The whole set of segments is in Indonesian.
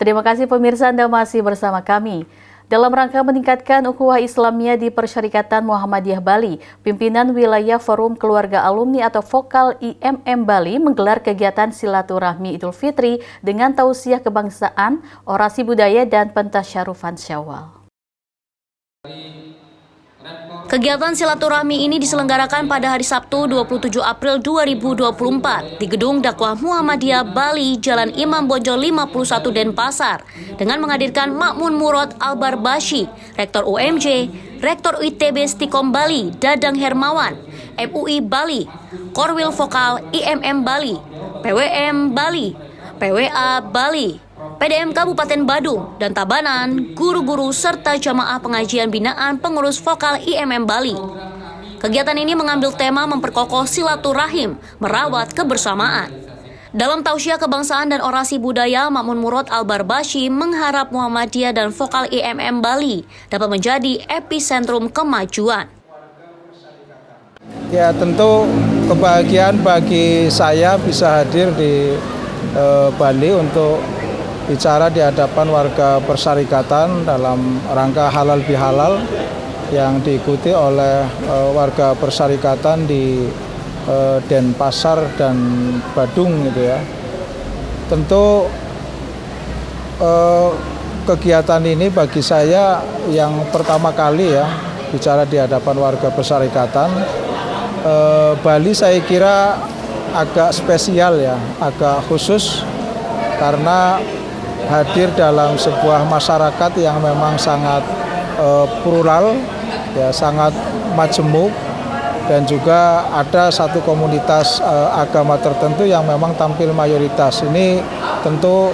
Terima kasih pemirsa Anda masih bersama kami. Dalam rangka meningkatkan ukhuwah Islamiyah di Persyarikatan Muhammadiyah Bali, pimpinan wilayah Forum Keluarga Alumni atau Vokal IMM Bali menggelar kegiatan silaturahmi Idul Fitri dengan tausiah kebangsaan, orasi budaya, dan pentasyarufan Syawal. Kegiatan silaturahmi ini diselenggarakan pada hari Sabtu 27 April 2024 di Gedung Dakwah Muhammadiyah Bali, Jalan Imam Bonjol 51 Denpasar, dengan menghadirkan Ma'mun Murad Al-Barbashi, Rektor UMJ, Rektor ITB Stikom Bali, Dadang Hermawan, MUI Bali, Korwil Vokal IMM Bali, PWM Bali, PWA Bali, PDM Kabupaten Badung, dan Tabanan, guru-guru, serta jamaah pengajian binaan pengurus Vokal IMM Bali. Kegiatan ini mengambil tema memperkokoh silaturahim, merawat kebersamaan. Dalam tausiah kebangsaan dan orasi budaya, Ma'mun Murad Al-Barbashi mengharap Muhammadiyah dan Vokal IMM Bali dapat menjadi epicentrum kemajuan. Ya, tentu kebahagiaan bagi saya bisa hadir di Bali untuk bicara di hadapan warga persyarikatan dalam rangka halal bihalal yang diikuti oleh warga persyarikatan di Denpasar dan Badung gitu ya. Tentu kegiatan ini bagi saya yang pertama kali ya bicara di hadapan warga persyarikatan. Bali saya kira agak spesial ya, agak khusus karena hadir dalam sebuah masyarakat yang memang sangat plural, ya, sangat majemuk, dan juga ada satu komunitas agama tertentu yang memang tampil mayoritas. Ini tentu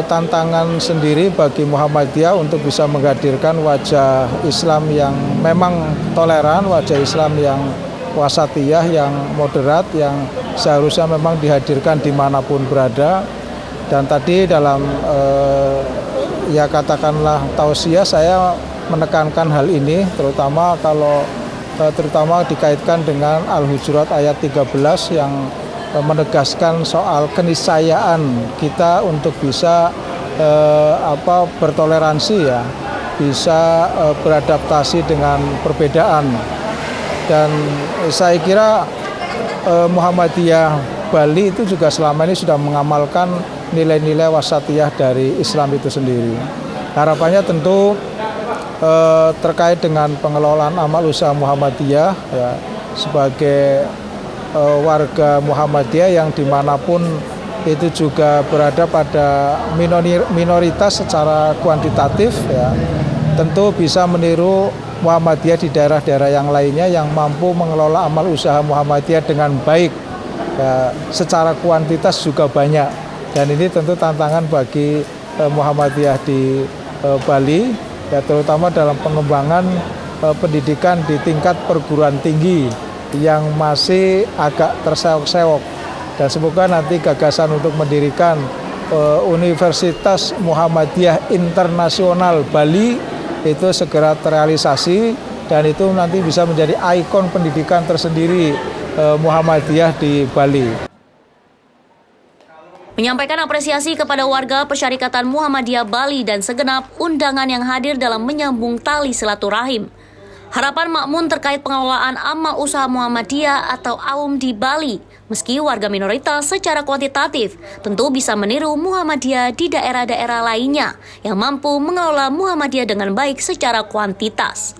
tantangan sendiri bagi Muhammadiyah untuk bisa menghadirkan wajah Islam yang memang toleran, wajah Islam yang wasatiyah, yang moderat, yang seharusnya memang dihadirkan dimanapun berada. Dan tadi dalam ya katakanlah tausiah saya menekankan hal ini, terutama dikaitkan dengan Al-Hujurat ayat 13 yang menegaskan soal keniscayaan kita untuk bisa bertoleransi ya, bisa beradaptasi dengan perbedaan. Dan saya kira Muhammadiyah Bali itu juga selama ini sudah mengamalkan nilai-nilai wasatiyah dari Islam itu sendiri. Harapannya tentu terkait dengan pengelolaan amal usaha Muhammadiyah ya, sebagai warga Muhammadiyah yang dimanapun itu juga berada pada minoritas secara kuantitatif ya, tentu bisa meniru Muhammadiyah di daerah-daerah yang lainnya yang mampu mengelola amal usaha Muhammadiyah dengan baik ya, secara kuantitas juga banyak. Dan ini tentu tantangan bagi Muhammadiyah di Bali, ya, terutama dalam pengembangan pendidikan di tingkat perguruan tinggi yang masih agak terseok-seok. Dan semoga nanti gagasan untuk mendirikan Universitas Muhammadiyah Internasional Bali itu segera terrealisasi, dan itu nanti bisa menjadi ikon pendidikan tersendiri Muhammadiyah di Bali. Menyampaikan apresiasi kepada warga Persyarikatan Muhammadiyah Bali dan segenap undangan yang hadir dalam menyambung tali silaturahim. Harapan Ma'mun terkait pengelolaan amal usaha Muhammadiyah atau AUM di Bali, meski warga minoritas secara kuantitatif tentu bisa meniru Muhammadiyah di daerah-daerah lainnya yang mampu mengelola Muhammadiyah dengan baik secara kuantitas.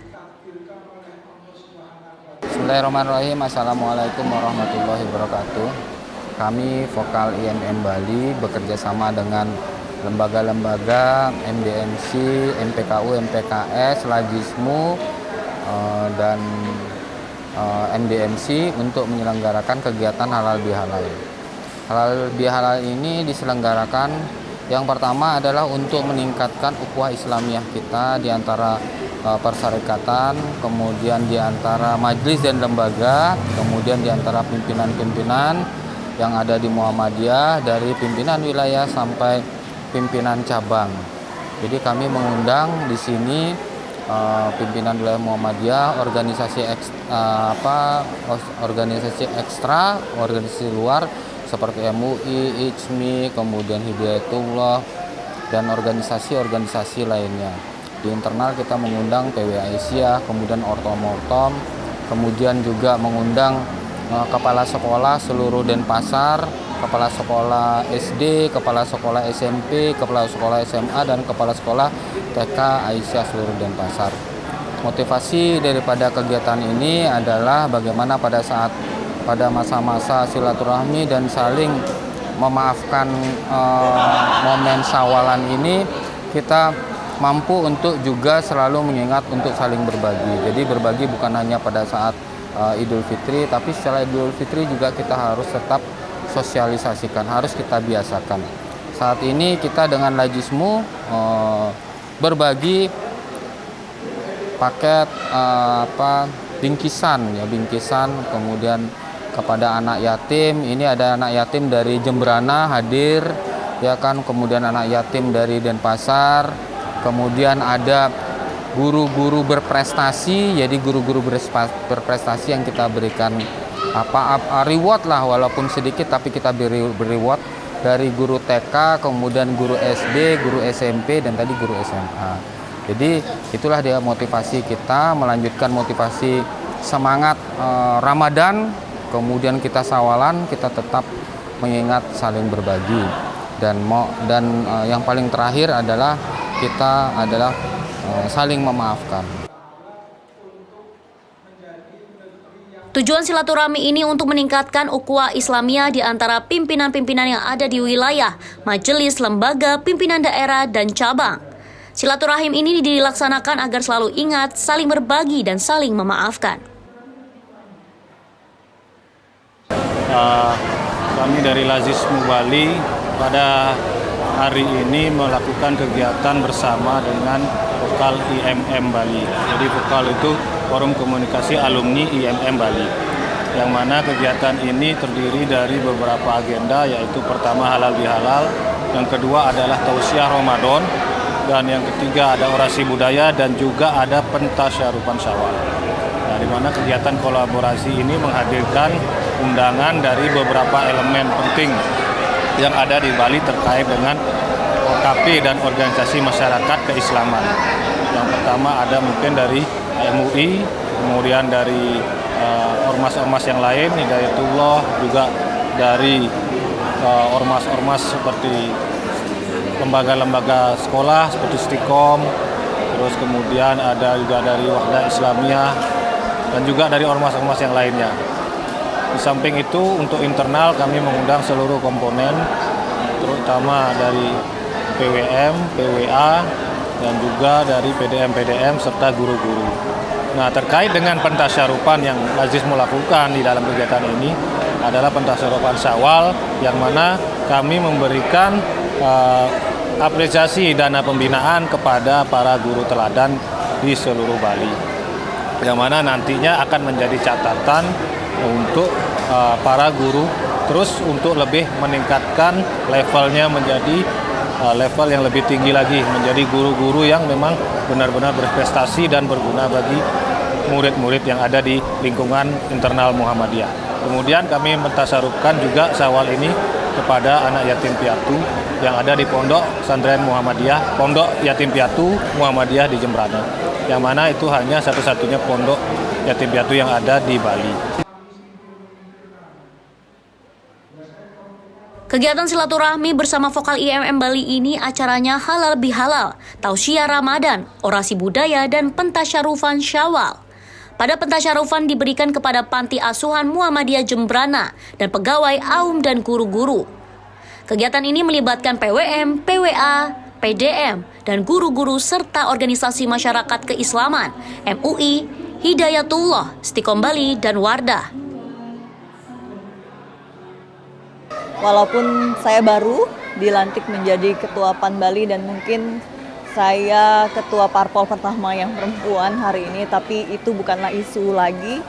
Bismillahirrahmanirrahim. Assalamualaikum warahmatullahi wabarakatuh. Kami Vokal IMM Bali bekerja sama dengan lembaga-lembaga MDMC, MPKU, MPKS, Lajismu, dan MDMC untuk menyelenggarakan kegiatan halal bihalal. Halal bihalal ini diselenggarakan yang pertama adalah untuk meningkatkan ukhuwah Islamiyah kita di antara persyarikatan, kemudian di antara majelis dan lembaga, kemudian di antara pimpinan-pimpinan yang ada di Muhammadiyah dari pimpinan wilayah sampai pimpinan cabang. Jadi kami mengundang di sini pimpinan wilayah Muhammadiyah, organisasi ekstra, organisasi luar seperti MUI, IJMI, kemudian Hidayatullah, dan organisasi-organisasi lainnya. Di internal kita mengundang PWA Asia, kemudian Ortom, kemudian juga mengundang kepala sekolah seluruh Denpasar, kepala sekolah SD, kepala sekolah SMP, kepala sekolah SMA, dan kepala sekolah TK Aisyah seluruh Denpasar. Motivasi daripada kegiatan ini adalah bagaimana pada masa-masa silaturahmi dan saling memaafkan momen Syawalan ini, kita mampu untuk juga selalu mengingat untuk saling berbagi. Jadi berbagi bukan hanya pada saat Idul Fitri, tapi setelah Idul Fitri juga kita harus tetap sosialisasikan, harus kita biasakan. Saat ini kita dengan Lajismu berbagi paket bingkisan, kemudian kepada anak yatim. Ini ada anak yatim dari Jembrana hadir, ya kan, kemudian anak yatim dari Denpasar. Kemudian ada guru-guru berprestasi, jadi guru-guru berprestasi yang kita berikan reward lah, walaupun sedikit tapi kita beri reward dari guru TK, kemudian guru SD, guru SMP, dan tadi guru SMA. Jadi itulah dia motivasi kita, melanjutkan motivasi semangat Ramadan, kemudian kita Syawalan, kita tetap mengingat saling berbagi, dan yang paling terakhir adalah kita saling memaafkan. Tujuan silaturahmi ini untuk meningkatkan ukhuwah Islamiyah di antara pimpinan-pimpinan yang ada di wilayah, majelis, lembaga, pimpinan daerah, dan cabang. Silaturahim ini dilaksanakan agar selalu ingat, saling berbagi, dan saling memaafkan. Kami dari Lajismu Bali pada hari ini melakukan kegiatan bersama dengan Vokal IMM Bali. Jadi Vokal itu Forum Komunikasi Alumni IMM Bali, yang mana kegiatan ini terdiri dari beberapa agenda, yaitu pertama halal bihalal, yang kedua adalah tausiah Ramadan, dan yang ketiga ada orasi budaya, dan juga ada pentasyarupan Syawal. Nah, di mana kegiatan kolaborasi ini menghadirkan undangan dari beberapa elemen penting yang ada di Bali terkait dengan OKP dan organisasi masyarakat keislaman. Yang pertama ada mungkin dari MUI, kemudian dari ormas-ormas yang lain, Hidayatullah, juga dari ormas-ormas seperti lembaga-lembaga sekolah seperti Stikom, terus kemudian ada juga dari Wahdah Islamiyah, dan juga dari ormas-ormas yang lainnya. Di samping itu, untuk internal kami mengundang seluruh komponen, terutama dari PWM, PWA, dan juga dari PDM, serta guru-guru. Nah, terkait dengan pentasyarupan yang Lajismu melakukan di dalam kegiatan ini adalah pentasyarupan Syawal, yang mana kami memberikan apresiasi dana pembinaan kepada para guru teladan di seluruh Bali, yang mana nantinya akan menjadi catatan untuk para guru terus untuk lebih meningkatkan levelnya menjadi level yang lebih tinggi lagi, menjadi guru-guru yang memang benar-benar berprestasi dan berguna bagi murid-murid yang ada di lingkungan internal Muhammadiyah. Kemudian kami mentasarufkan juga Syawal ini kepada anak yatim piatu yang ada di Pondok Pesantren Muhammadiyah, Pondok Yatim Piatu Muhammadiyah di Jembrana, yang mana itu hanya satu-satunya pondok yatim piatu yang ada di Bali. Kegiatan silaturahmi bersama Vokal IMM Bali ini acaranya halal bihalal, tausiah Ramadan, orasi budaya, dan pentasyarufan Syawal. Pada pentasyarufan diberikan kepada panti asuhan Muhammadiyah Jembrana dan pegawai AUM dan guru-guru. Kegiatan ini melibatkan PWM, PWA, PDM, dan guru-guru serta organisasi masyarakat keislaman, MUI, Hidayatullah, Stikom Bali, dan Wardah. Walaupun saya baru dilantik menjadi Ketua PAN Bali dan mungkin saya Ketua Parpol pertama yang perempuan hari ini, tapi itu bukanlah isu lagi.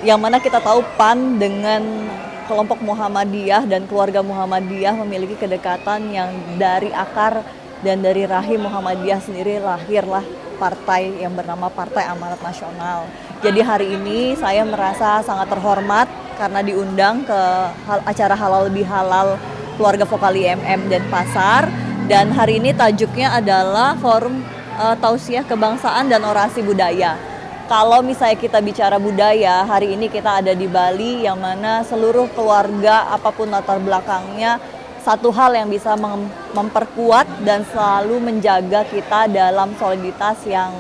Yang mana kita tahu PAN dengan kelompok Muhammadiyah dan keluarga Muhammadiyah memiliki kedekatan yang dari akar dan dari rahim Muhammadiyah sendiri lahirlah partai yang bernama Partai Amanat Nasional. Jadi hari ini saya merasa sangat terhormat karena diundang ke acara halal bihalal keluarga Vokal IMM Denpasar, Dan hari ini tajuknya adalah Forum Tausiah Kebangsaan dan Orasi Budaya. Kalau misalnya kita bicara budaya, hari ini kita ada di Bali yang mana seluruh keluarga apapun latar belakangnya, satu hal yang bisa memperkuat dan selalu menjaga kita dalam soliditas yang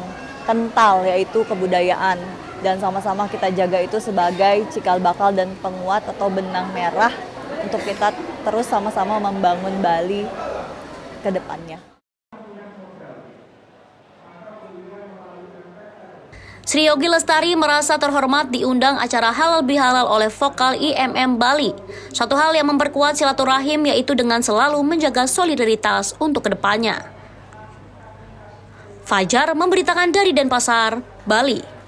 kental, yaitu kebudayaan. Dan sama-sama kita jaga itu sebagai cikal bakal dan penguat atau benang merah untuk kita terus sama-sama membangun Bali ke depannya. Sri Yogi Lestari merasa terhormat diundang acara Halal Bihalal oleh Vokal IMM Bali. Satu hal yang memperkuat silaturahim yaitu dengan selalu menjaga solidaritas untuk kedepannya. Fajar memberitakan dari Denpasar, Bali.